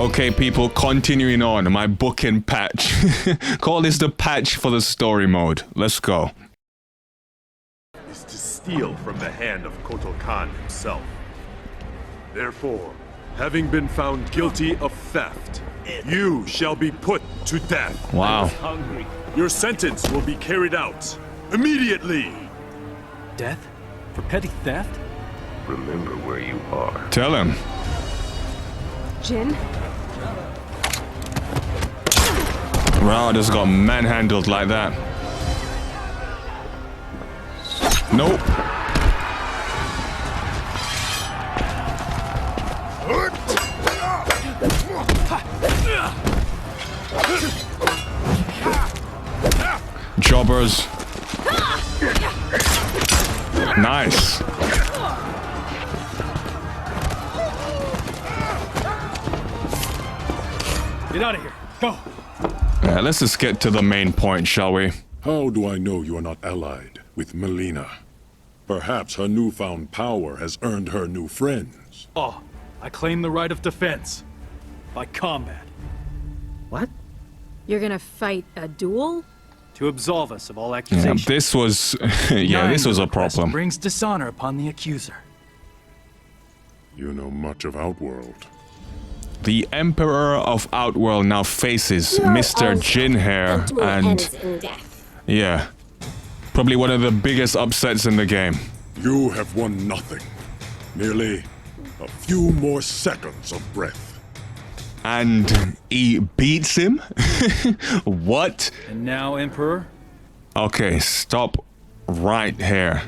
Okay, people, continuing on. My booking patch. Call this the patch for the story mode. Let's go. Is to steal from the hand of Kotal Kahn himself. Therefore, having been found guilty of theft, you shall be put to death. Wow. Your sentence will be carried out immediately. Death? For petty theft? Remember where you are. Tell him. Jin? Wow, just got manhandled like that. Nope. Jobbers. Nice. Get out of here. Go. Yeah, let's just get to the main point, shall we? How do I know you are not allied with Melina? Perhaps her newfound power has earned her new friends. Oh, I claim the right of defense. By combat. What? You're gonna fight a duel? To absolve us of all Yeah, accusations. this was... yeah, this was a problem. Brings dishonor upon the accuser. You know much of Outworld. The Emperor of Outworld now faces Mr. Jin here, and... yeah. Probably one of the biggest upsets in the game. You have won nothing. Merely a few more seconds of breath. And he beats him? What? And now, Emperor? Okay, stop right here.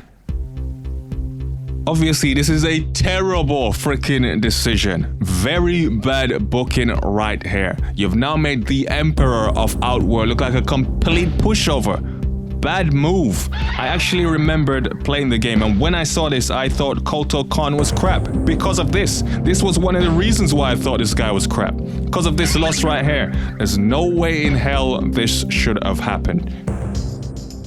Obviously, this is a terrible freaking decision. Very bad booking right here. You've now made the Emperor of Outworld look like a complete pushover. Bad move. I actually remembered playing the game, and when I saw this, I thought Kotal Kahn was crap because of this. This was one of the reasons why I thought this guy was crap. Because of this loss right here. There's no way in hell this should have happened.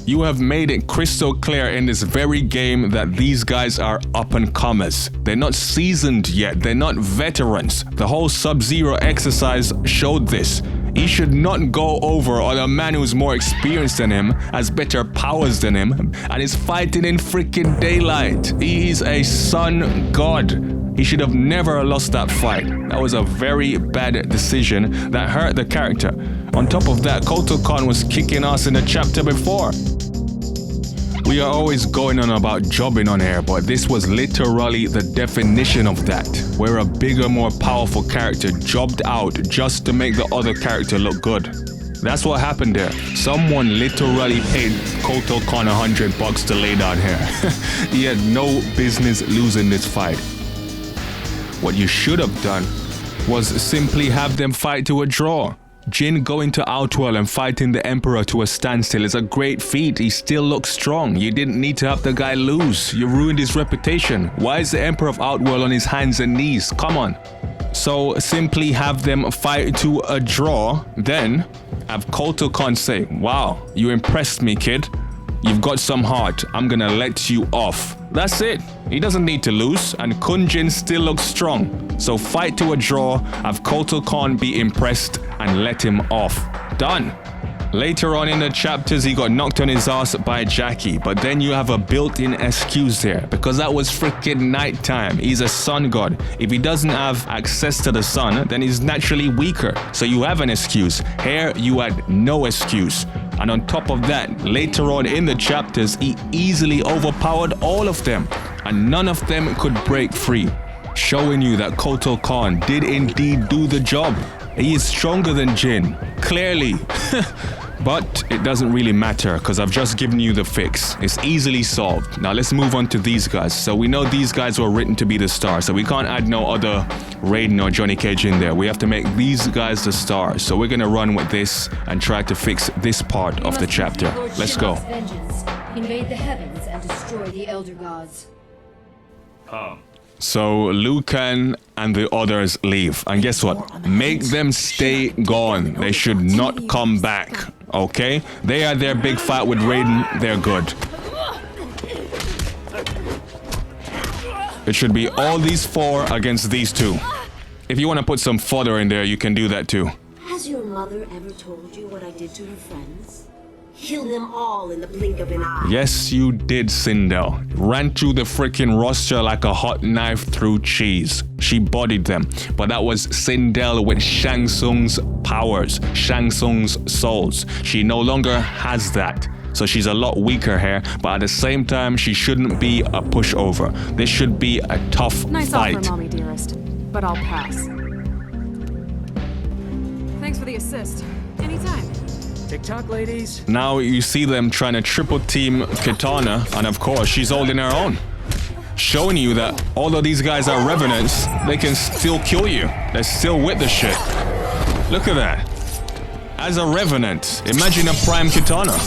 You have made it crystal clear in this very game that these guys are up-and-comers. They're not seasoned yet. They're not veterans. The whole Sub-Zero exercise showed this. He should not go over on a man who's more experienced than him, has better powers than him, and is fighting in freaking daylight. He is a sun god. He should have never lost that fight. That was a very bad decision that hurt the character. On top of that, Kotal Kahn was kicking ass in the chapter before. We are always going on about jobbing on here, but this was literally the definition of that, where a bigger, more powerful character jobbed out just to make the other character look good. That's what happened there. Someone literally paid Kotal Kahn $100 to lay down here. He had no business losing this fight. What you should have done was simply have them fight to a draw. Jin going to Outworld and fighting the Emperor to a standstill is a great feat. He still looks strong. You didn't need to have the guy lose. You ruined his reputation. Why is the Emperor of Outworld on his hands and knees? Come on. So simply have them fight to a draw, then have Kotal Kahn say, wow, you impressed me, kid. You've got some heart. I'm gonna let you off. That's it. He doesn't need to lose, and Jin still looks strong. So fight to a draw, have Kotal Kahn be impressed, and let him off. Done. Later on in the chapters, he got knocked on his ass by Jackie, but then you have a built-in excuse there, because that was freaking nighttime. He's a sun god. If he doesn't have access to the sun, then he's naturally weaker. So you have an excuse. Here, you had no excuse. And on top of that, later on in the chapters, he easily overpowered all of them, and none of them could break free, showing you that Kotal Kahn did indeed do the job. He is stronger than Jin, clearly. But it doesn't really matter, because I've just given you the fix. It's easily solved. Now let's move on to these guys. So we know these guys were written to be the star, so we can't add no other Raiden or Johnny Cage in there. We have to make these guys the stars. So we're gonna run with this and try to fix this part of the chapter. Let's go. Invade the heavens and destroy the elder gods. So Liu Kang and the others leave. And guess what? Make them stay gone. They should not come back. Okay? They had their big fight with Raiden. They're good. It should be all these four against these two. If you want to put some fodder in there, you can do that too. Has your mother ever told you what I did to her friends? Killed them all in the blink of an eye. Yes, you did, Sindel. Ran through the freaking roster like a hot knife through cheese. She bodied them. But that was Sindel with Shang Tsung's powers, Shang Tsung's souls. She no longer has that. So she's a lot weaker here, but at the same time, she shouldn't be a pushover. This should be a tough Nice fight. offer, Mommy dearest, but I'll pass. Thanks for the assist. Anytime. TikTok, ladies. Now you see them trying to triple team Kitana, and of course, she's holding her own. Showing you that although these guys are revenants, they can still kill you. They're still with the shit. Look at that. As a revenant, imagine a prime Kitana.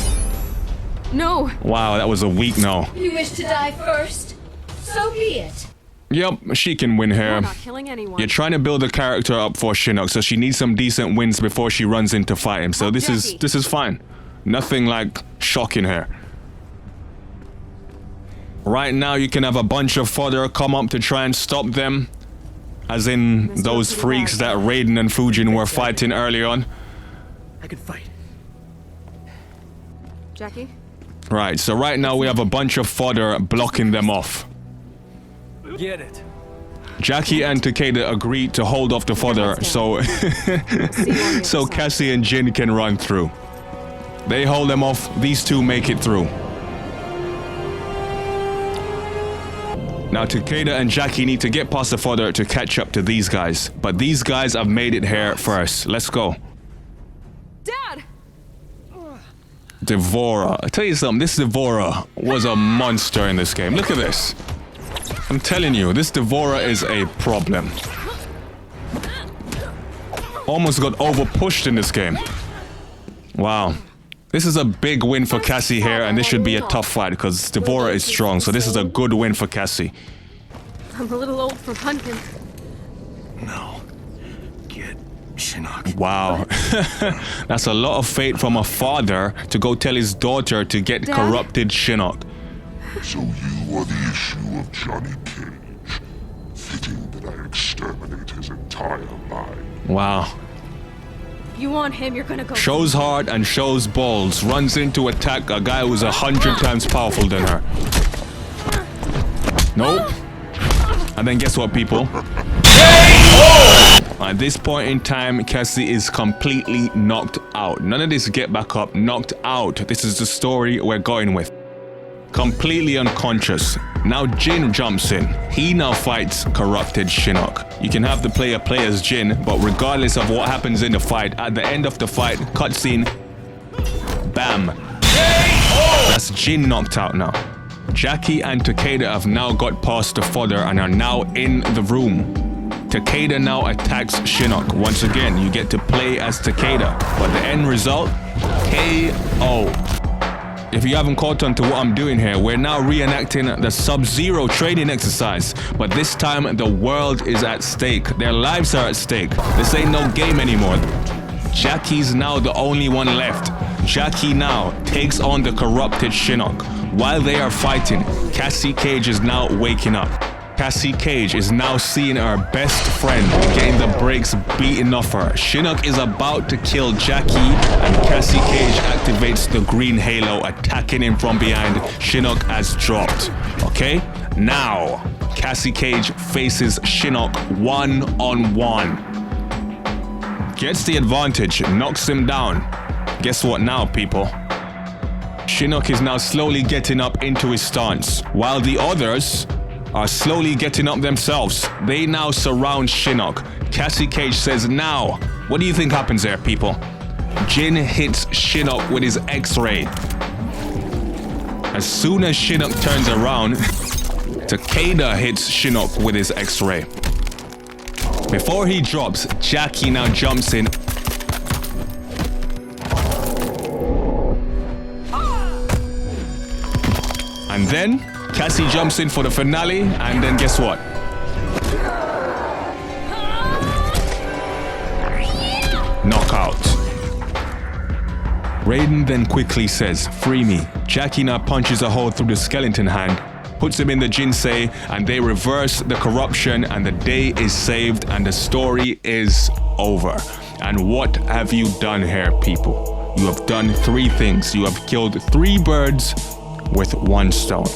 No! Wow, that was a weak no. You wish to die first? So be it. Yep, she can win here. We're not killing anyone. You're trying to build a character up for Shinnok, so she needs some decent wins before she runs in to fight him. So this is fine. Nothing like shocking her. Right now, you can have a bunch of fodder come up to try and stop them. As in those freaks that Raiden and Fujin were fighting early on. I can fight. Jackie? Right, so right now we have a bunch of fodder blocking them off. Get it. Jackie and Takeda agreed to hold off the fodder so so Cassie and Jin can run through. They hold them off, these two make it through. Now Takeda and Jackie need to get past the fodder to catch up to these guys. But these guys have made it here first. Let's go. Dad! Devourer. I tell you something, this Devourer was a monster in this game. Look at this. I'm telling you, this Devourer is a problem. Almost got over-pushed in this game. Wow. This is a big win for Cassie here, and this should be a tough fight because Devourer is strong, so this is a good win for Cassie. I'm a little old for hunting. No. Get Shinnok. Wow. That's a lot of fate from a father to go tell his daughter to get Dad? corrupted Shinnok. So you are the issue of Johnny Cage. Fitting that I exterminate his entire line. Wow. You want him, you're gonna go. Shows heart and shows balls. Runs in to attack a guy who's 100 times powerful than her. Nope. And then guess what, people? At this point in time, Cassie is completely knocked out. None of this get back up, knocked out. This is the story we're going with. Completely unconscious. Now Jin jumps in. He now fights corrupted Shinnok. You can have the player play as Jin, but regardless of what happens in the fight, at the end of the fight, cutscene, bam. That's Jin knocked out now. Jackie and Takeda have now got past the fodder and are now in the room. Takeda now attacks Shinnok. Once again, you get to play as Takeda, but the end result, KO. If you haven't caught on to what I'm doing here, we're now reenacting the Sub-Zero training exercise, but this time the world is at stake. Their lives are at stake. This ain't no game anymore. Jackie's now the only one left. Jackie now takes on the corrupted Shinnok. While they are fighting, Cassie Cage is now waking up. Cassie Cage is now seeing her best friend getting the brakes beaten off her. Shinnok is about to kill Jackie, and Cassie Cage activates the green halo, attacking him from behind. Shinnok has dropped. Okay? Now, Cassie Cage faces Shinnok one-on-one. Gets the advantage, knocks him down. Guess what now, people? Shinnok is now slowly getting up into his stance, while the others are slowly getting up themselves. They now surround Shinnok. Cassie Cage says, now, what do you think happens there, people? Jin hits Shinnok with his X-ray. As soon as Shinnok turns around, Takeda hits Shinnok with his X-ray. Before he drops, Jackie now jumps in. And then Cassie jumps in for the finale, and then guess what? Knockout. Raiden then quickly says, free me. Jackie now punches a hole through the skeleton hand, puts him in the Jinsei, and they reverse the corruption, and the day is saved, and the story is over. And what have you done here, people? You have done 3 things. You have killed 3 birds with 1 stone.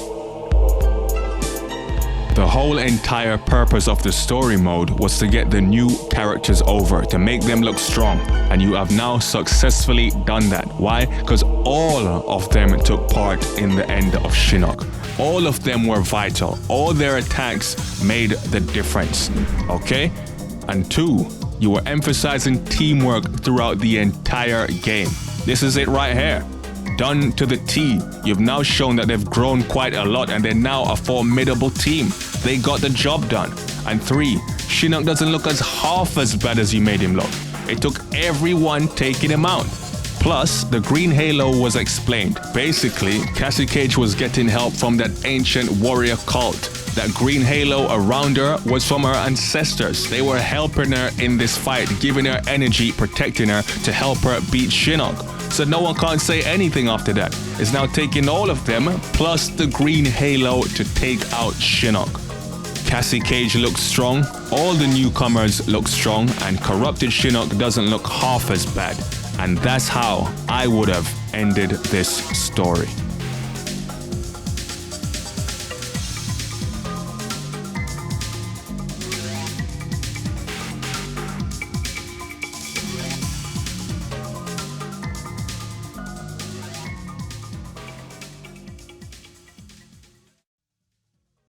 The whole entire purpose of the story mode was to get the new characters over, to make them look strong. And you have now successfully done that. Why? Because all of them took part in the end of Shinnok. All of them were vital. All their attacks made the difference. Okay? And 2, you were emphasizing teamwork throughout the entire game. This is it right here. Done to the T. You've now shown that they've grown quite a lot and they're now a formidable team. They got the job done. And 3, Shinnok doesn't look as half as bad as you made him look. It took everyone taking him out. Plus, the green halo was explained. Basically, Cassie Cage was getting help from that ancient warrior cult. That green halo around her was from her ancestors. They were helping her in this fight, giving her energy, protecting her to help her beat Shinnok. So no one can't say anything after that. It's now taking all of them, plus the green halo, to take out Shinnok. Cassie Cage looks strong, all the newcomers look strong, and corrupted Shinnok doesn't look half as bad. And that's how I would have ended this story.